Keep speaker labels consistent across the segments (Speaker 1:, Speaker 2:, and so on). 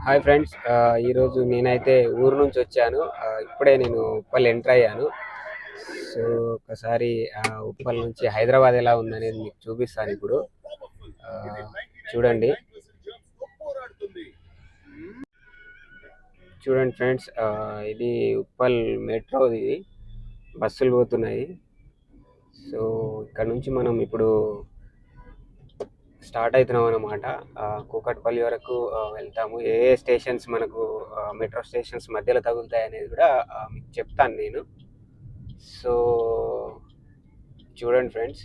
Speaker 1: Hi friends, ఈరోజు నేనైతే ఊరు నుంచి వచ్చాను. ఇప్పుడే నేను ఉప్పల్ ఎంటర్ అయ్యాను. సో ఒకసారి ఉప్పల్ నుంచి హైదరాబాద్ ఎలా ఉందనేది మీకు చూపిస్తాను ఇప్పుడు. ఆ, చూడండి చూడండి ఫ్రెండ్స్, ఇది ఉప్పల్ మెట్రో. ఇది బస్సులు పోతున్నాయి. సో ఇక్కడ నుంచి మనం ఇప్పుడు స్టార్ట్ అవుతున్నాం అన్నమాట. కూకట్పల్లి వరకు వెళ్తాము. ఏ ఏ స్టేషన్స్ మనకు మెట్రో స్టేషన్స్ మధ్యలో తగులుతాయి అనేది కూడా మీకు చెప్తాను నేను. సో చూడండి ఫ్రెండ్స్,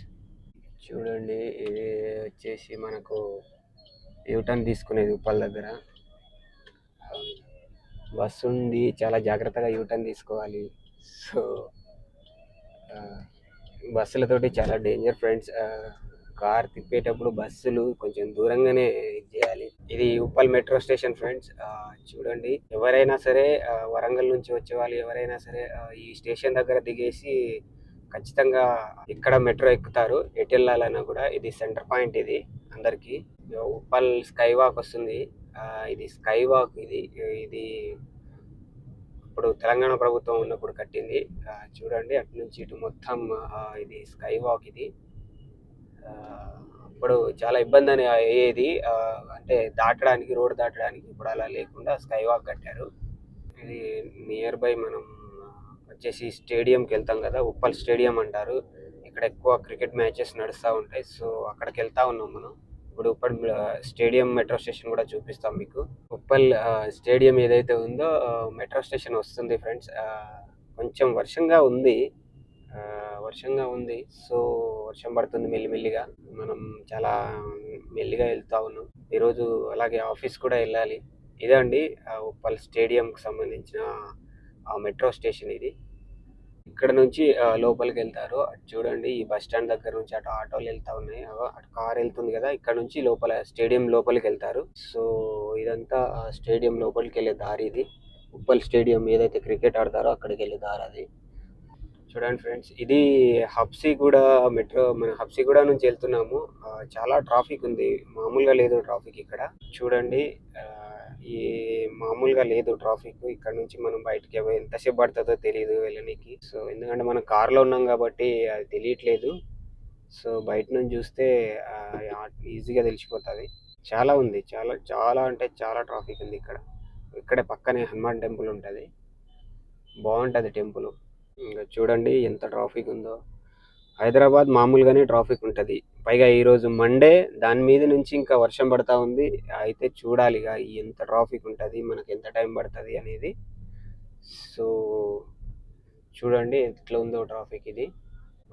Speaker 1: చూడండి ఇది వచ్చేసి మనకు యూటర్న్ తీసుకునేది ఉప్పల్ దగ్గర. బస్సు ఉంది, చాలా జాగ్రత్తగా యూటర్న్ తీసుకోవాలి. సో బస్సులతోటి చాలా డేంజర్ ఫ్రెండ్స్. కార్ తిప్పేటప్పుడు బస్సులు కొంచెం దూరంగానే ఇది చేయాలి. ఇది ఉప్పల్ మెట్రో స్టేషన్ ఫ్రెండ్స్. చూడండి, ఎవరైనా సరే వరంగల్ నుంచి వచ్చే వాళ్ళు ఎవరైనా సరే ఈ స్టేషన్ దగ్గర దిగేసి ఖచ్చితంగా ఇక్కడ మెట్రో ఎక్కుతారు. ఎటు వెళ్ళాలన్నా కూడా ఇది సెంటర్ పాయింట్. ఇది అందరికి ఉప్పల్ స్కై వాక్ వస్తుంది. ఇది స్కై వాక్. ఇది ఇది ఇప్పుడు తెలంగాణ ప్రభుత్వం ఉన్నప్పుడు కట్టింది. చూడండి, అటు నుంచి ఇటు మొత్తం ఇది స్కై వాక్. ఇది అప్పుడు చాలా ఇబ్బంది అని అయ్యేది, అంటే దాటడానికి, రోడ్ దాటడానికి. ఇప్పుడు అలా లేకుండా స్కై వాక్ కట్టారు. ఇది నియర్ బై మనం వచ్చేసి స్టేడియంకి వెళ్తాం కదా, ఉప్పల్ స్టేడియం అంటారు. ఇక్కడ ఎక్కువ క్రికెట్ మ్యాచెస్ నడుస్తూ ఉంటాయి. సో అక్కడికి వెళ్తా ఉన్నాం మనం ఇప్పుడు. ఉప్పల్ స్టేడియం మెట్రో స్టేషన్ కూడా చూపిస్తాం మీకు. ఉప్పల్ స్టేడియం ఏదైతే ఉందో మెట్రో స్టేషన్ వస్తుంది ఫ్రెండ్స్. కొంచెం వర్షంగా ఉంది. సో వర్షం పడుతుంది మెల్లిమెల్లిగా. మనం చాలా మెల్లిగా వెళ్తా ఉన్నాం ఈరోజు. అలాగే ఆఫీస్ కూడా వెళ్ళాలి. ఇదే అండి ఉప్పల్ స్టేడియంకి సంబంధించిన మెట్రో స్టేషన్ ఇది. ఇక్కడ నుంచి లోపలికి వెళ్తారు. అటు చూడండి, ఈ బస్ స్టాండ్ దగ్గర నుంచి అటు ఆటోలు వెళ్తా ఉన్నాయి. అటు కార్ వెళ్తుంది కదా, ఇక్కడ నుంచి లోపల స్టేడియం లోపలికి వెళ్తారు. సో ఇదంతా స్టేడియం లోపలికి వెళ్ళే దారి. ఇది ఉప్పల్ స్టేడియం ఏదైతే క్రికెట్ ఆడతారో అక్కడికి వెళ్ళే దారి అది. చూడండి ఫ్రెండ్స్, ఇది హబ్సిగూడ మెట్రో. మన హబ్సిగూడ నుంచి వెళ్తున్నాము. చాలా ట్రాఫిక్ ఉంది, మామూలుగా లేదు ట్రాఫిక్ ఇక్కడ. చూడండి, ఈ మామూలుగా లేదు ట్రాఫిక్. ఇక్కడ నుంచి మనం బయటకి ఎంతసేపు పడుతుందో తెలియదు వెళ్ళనీకి. సో ఎందుకంటే మనం కార్లో ఉన్నాం కాబట్టి అది తెలియట్లేదు. సో బయట నుంచి చూస్తే ఈజీగా తెలిసిపోతుంది. చాలా ఉంది, చాలా చాలా అంటే చాలా ట్రాఫిక్ ఉంది ఇక్కడ. ఇక్కడే పక్కనే హనుమాన్ టెంపుల్ ఉంటుంది, బాగుంటుంది టెంపుల్. ఇంకా చూడండి ఎంత ట్రాఫిక్ ఉందో. హైదరాబాద్ మామూలుగానే ట్రాఫిక్ ఉంటుంది, పైగా ఈరోజు మండే. దాని మీద నుంచి ఇంకా వర్షం పడతా ఉంది. అయితే చూడాలి ఇక ఎంత ట్రాఫిక్ ఉంటుంది, మనకి ఎంత టైం పడుతుంది అనేది. సో చూడండి ఎట్లా ఉందో ట్రాఫిక్. ఇది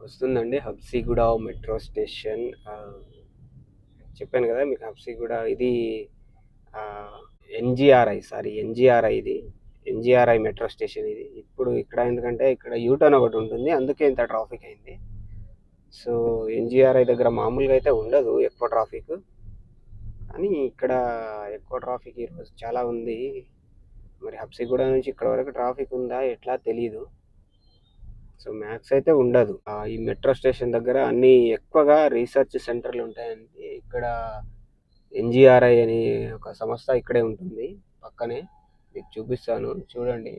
Speaker 1: వస్తుందండి హబ్సిగూడ మెట్రో స్టేషన్. చెప్పాను కదా మీకు హబ్సిగూడ. ఇది ఎన్జిఆర్ఐ. ఇది ఎన్జిఆర్ఐ మెట్రో స్టేషన్. ఇది ఇప్పుడు ఇక్కడ ఎందుకంటే ఇక్కడ యూటర్న్ ఒకటి ఉంటుంది, అందుకే ఇంత ట్రాఫిక్ అయింది. సో ఎన్జిఆర్ఐ దగ్గర మామూలుగా అయితే ఉండదు ఎక్కువ ట్రాఫిక్, కానీ ఇక్కడ ఎక్కువ ట్రాఫిక్ ఈరోజు చాలా ఉంది. మరి హబ్సిగూడ నుంచి ఇక్కడ వరకు ట్రాఫిక్ ఉందా ఎట్లా తెలీదు. సో మ్యాక్స్ అయితే ఉండదు. ఈ మెట్రో స్టేషన్ దగ్గర అన్ని ఎక్కువగా రీసెర్చ్ సెంటర్లు ఉంటాయండి. ఇక్కడ ఎన్జిఆర్ఐ అని ఒక సంస్థ ఇక్కడే ఉంటుంది పక్కనే. మీకు చూపిస్తాను చూడండి.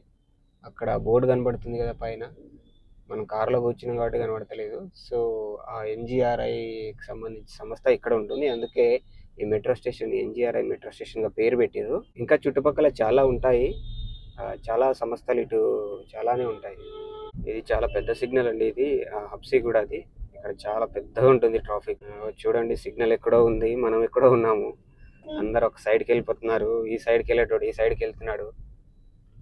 Speaker 1: అక్కడ బోర్డు కనబడుతుంది కదా పైన, మనం కారులో కూర్చున్నాం కాబట్టి కనబడతలేదు. సో ఆ ఎన్జిఆర్ఐకి సంబంధించిన సంస్థ ఇక్కడ ఉంటుంది, అందుకే ఈ మెట్రో స్టేషన్ ఎన్జిఆర్ఐ మెట్రో స్టేషన్గా పేరు పెట్టారు. ఇంకా చుట్టుపక్కల చాలా ఉంటాయి, చాలా సంస్థలు ఇటు చాలానే ఉంటాయి. ఇది చాలా పెద్ద సిగ్నల్ అండి. ఇది హబ్సిగూడ. అది ఇక్కడ చాలా పెద్దగా ఉంటుంది ట్రాఫిక్. చూడండి, సిగ్నల్ ఎక్కడో ఉంది, మనం ఎక్కడో ఉన్నాము. అందరు ఒక సైడ్కి వెళ్ళిపోతున్నారు. ఈ సైడ్కి వెళ్ళేటోడు ఈ సైడ్కి వెళ్తున్నాడు.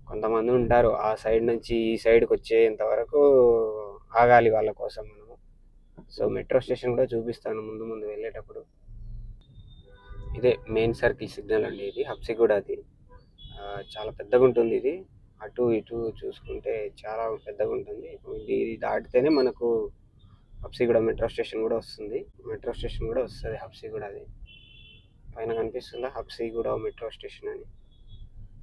Speaker 1: కొంతమంది ఉంటారు ఆ సైడ్ నుంచి ఈ సైడ్కి వచ్చేంత వరకు ఆగాలి వాళ్ళ కోసం మనము. సో మెట్రో స్టేషన్ కూడా చూపిస్తాను ముందు ముందు వెళ్ళేటప్పుడు. ఇదే మెయిన్ సర్కిల్ సిగ్నల్ అండి, ఇది హబ్సిగూడ. అది చాలా పెద్దగా ఉంటుంది. ఇది అటు ఇటు చూసుకుంటే చాలా పెద్దగా ఉంటుంది. ఇది దాటితేనే మనకు హబ్సిగూడ మెట్రో స్టేషన్ కూడా వస్తుంది. హబ్సిగూడ. అది పైన కనిపిస్తుందా హబ్సిగూడ మెట్రో స్టేషన్ అని,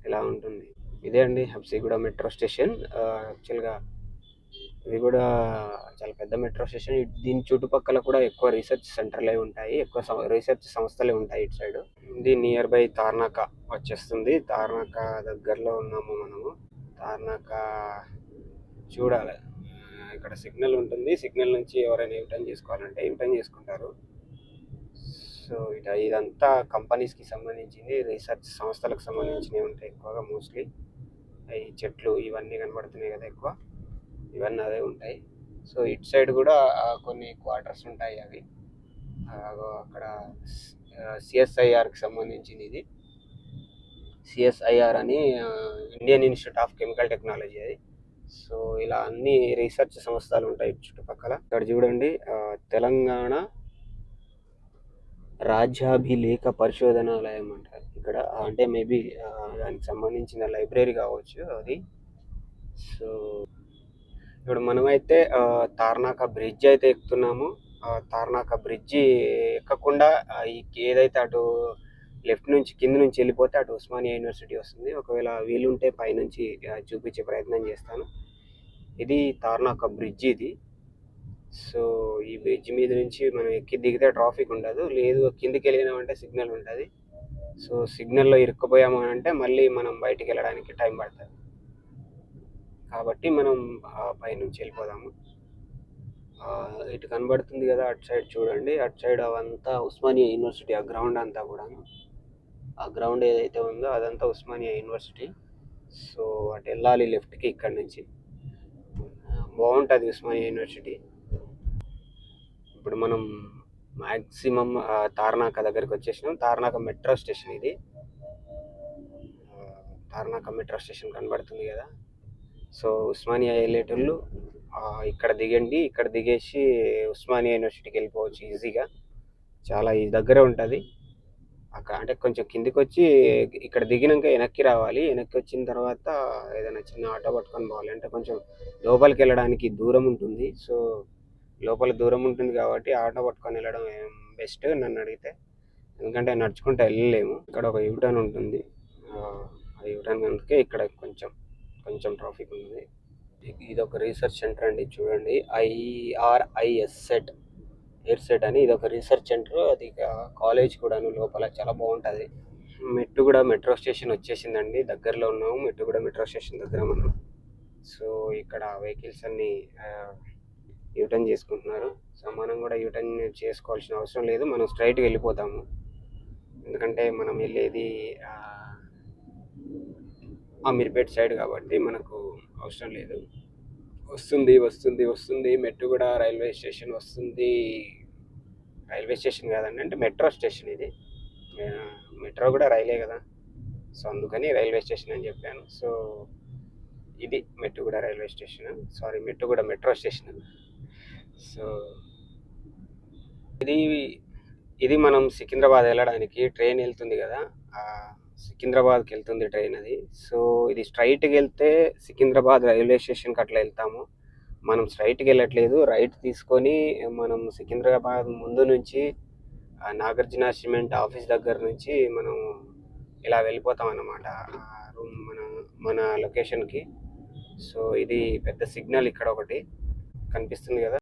Speaker 1: ఇలా ఉంటుంది. ఇదే అండి హబ్సిగూడ మెట్రో స్టేషన్. యాక్చువల్గా ఇది కూడా చాలా పెద్ద మెట్రో స్టేషన్. దీని చుట్టుపక్కల కూడా ఎక్కువ రీసెర్చ్ సెంటర్లే ఉంటాయి, ఎక్కువ రీసెర్చ్ సంస్థలే ఉంటాయి ఇటు సైడ్. ఇది నియర్ బై తార్నాక వచ్చేస్తుంది. తార్నాక దగ్గరలో ఉన్నాము మనము. తార్నాక చూడాలి, ఇక్కడ సిగ్నల్ ఉంటుంది. సిగ్నల్ నుంచి ఎవరైనా యూటర్న్ చేసుకోవాలంటే యూటర్న్ చేసుకుంటారు. సో ఇదంతా కంపెనీస్కి సంబంధించింది, రీసెర్చ్ సంస్థలకు సంబంధించినవి ఉంటాయి ఎక్కువగా. మోస్ట్లీ ఈ చెట్లు ఇవన్నీ కనబడుతున్నాయి కదా, ఎక్కువ ఇవన్నీ అదే ఉంటాయి. సో ఇటు సైడ్ కూడా కొన్ని క్వార్టర్స్ ఉంటాయి. అవి అక్కడ సిఎస్ఐఆర్కి సంబంధించింది. ఇది సిఎస్ఐఆర్ అని Indian institute of chemical technology అది. సో ఇలా అన్ని రీసెర్చ్ సంస్థలు ఉంటాయి చుట్టుపక్కల. ఇక్కడ చూడండి, తెలంగాణ రాజ్యాభిలేఖ పరిశోధనాలయం అంటారు ఇక్కడ. అంటే మేబీ దానికి సంబంధించిన లైబ్రరీ కావచ్చు అది. సో ఇప్పుడు మనమైతే తార్నాక బ్రిడ్జ్ అయితే ఎక్కుతున్నాము. తార్నాక బ్రిడ్జి ఎక్కకుండా ఏదైతే అటు లెఫ్ట్ నుంచి కింద నుంచి వెళ్ళిపోతే అటు ఉస్మానియా యూనివర్సిటీ వస్తుంది. ఒకవేళ వీలుంటే పైనుంచి చూపించే ప్రయత్నం చేస్తాను. ఇది తార్నాక బ్రిడ్జ్ ఇది. సో ఈ బ్రిడ్జ్ మీద నుంచి మనం ఎక్కి దిగితే ట్రాఫిక్ ఉండదు, లేదు కిందికి వెళ్ళినామంటే సిగ్నల్ ఉంటుంది. సో సిగ్నల్లో ఇరుక్కుపోయాము అంటే మళ్ళీ మనం బయటికి వెళ్ళడానికి టైం పడుతుంది. కాబట్టి మనం పైనుంచి వెళ్ళిపోదాము. ఇటు కనబడుతుంది కదా, అటు సైడ్ చూడండి. అటు సైడ్ అవంతా ఉస్మానియా యూనివర్సిటీ. ఆ గ్రౌండ్ అంతా కూడా, ఆ గ్రౌండ్ ఏదైతే ఉందో అదంతా ఉస్మానియా యూనివర్సిటీ. సో అటు వెళ్ళాలి లెఫ్ట్కి. ఇక్కడ నుంచి బాగుంటుంది ఉస్మానియా యూనివర్సిటీ. ఇప్పుడు మనం మ్యాక్సిమం తార్నాక దగ్గరికి వచ్చేసినాం. తార్నాక మెట్రో స్టేషన్ ఇది. తార్నాక మెట్రో స్టేషన్ కనబడుతుంది కదా. సో ఉస్మానియా వెళ్ళేటోళ్ళు ఇక్కడ దిగండి. ఇక్కడ దిగేసి ఉస్మానియా యూనివర్సిటీకి వెళ్ళిపోవచ్చు ఈజీగా. చాలా ఈ దగ్గరే ఉంటుంది. అక్కడ అంటే కొంచెం కిందికి వచ్చి ఇక్కడ దిగినాక వెనక్కి రావాలి. వెనక్కి వచ్చిన తర్వాత ఏదైనా చిన్న ఆటో పట్టుకొని పోవాలి. అంటే కొంచెం లోపలికి వెళ్ళడానికి దూరం ఉంటుంది. సో లోపల దూరం ఉంటుంది కాబట్టి ఆటో పట్టుకొని వెళ్ళడం బెస్ట్ నన్ను అడిగితే. ఎందుకంటే నడుచుకుంటూ వెళ్ళలేము. ఇక్కడ ఒక యూటర్న్ ఉంటుంది. ఆ యూటర్న్ అందుకే ఇక్కడ కొంచెం ట్రాఫిక్ ఉంది. ఇది ఒక రీసెర్చ్ సెంటర్ అండి, చూడండి. ఎయిర్సెట్ అని ఇది ఒక రీసెర్చ్ సెంటర్. అది కాలేజ్ కూడాను. లోపల చాలా బాగుంటుంది. మెట్టుగూడ మెట్రో స్టేషన్ వచ్చేసిందండి, దగ్గరలో ఉన్నాము. మెట్టుగూడ మెట్రో స్టేషన్ దగ్గర మనం. సో ఇక్కడ వెహికల్స్ అన్నీ యూటర్న్ చేసుకుంటున్నారు. సో మనం కూడా యూటర్న్ చేసుకోవాల్సిన అవసరం లేదు, మనం స్ట్రైట్గా వెళ్ళిపోతాము. ఎందుకంటే మనం వెళ్ళేది అమీర్పేట సైడ్ కాబట్టి మనకు అవసరం లేదు. వస్తుంది మెట్టుగూడ రైల్వే స్టేషన్ వస్తుంది. రైల్వే స్టేషన్ కాదండి, అంటే మెట్రో స్టేషన్ ఇది. మెట్రో కూడా రైలే కదా, సో అందుకని రైల్వే స్టేషన్ అని చెప్పాను. సో ఇది Mettuguda railway station, Mettuguda metro station. So ఇది మనం సికింద్రాబాద్ వెళ్ళడానికి ట్రైన్ వెళ్తుంది కదా, సికింద్రాబాద్కి వెళ్తుంది ట్రైన్ అది. సో ఇది స్ట్రైట్కి వెళ్తే సికింద్రాబాద్ రైల్వే స్టేషన్కి అట్లా వెళ్తాము. మనం స్ట్రైట్కి వెళ్ళట్లేదు, రైట్ తీసుకొని మనం సికింద్రాబాద్ ముందు నుంచి నాగార్జున సిమెంట్ ఆఫీస్ దగ్గర నుంచి మనం ఇలా వెళ్ళిపోతాం అన్నమాట రూమ్ మన లొకేషన్కి. సో ఇది పెద్ద సిగ్నల్ ఇక్కడ ఒకటి కనిపిస్తుంది కదా.